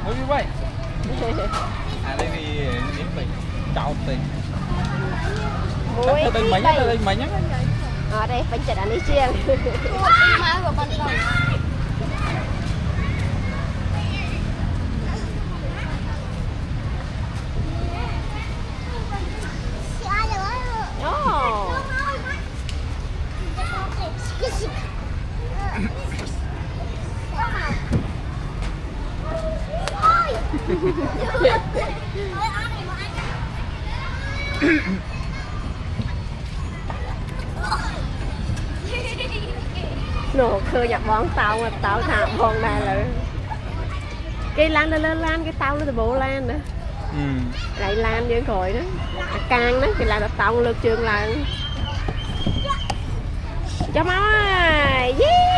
Nói như vậy. À đây thì những mình chào tình. Ôi, Đây mấy nhá, đây mấy nhá. ở đây bánh chả đi chiên. Nổ khơi nhập bón tao mà tao thả bón này là cái lan lên lan cái tao nó từ bộ lan nữa lại lan với khỏi đó càng đó thì là tao lượt trường là cho máu yeah.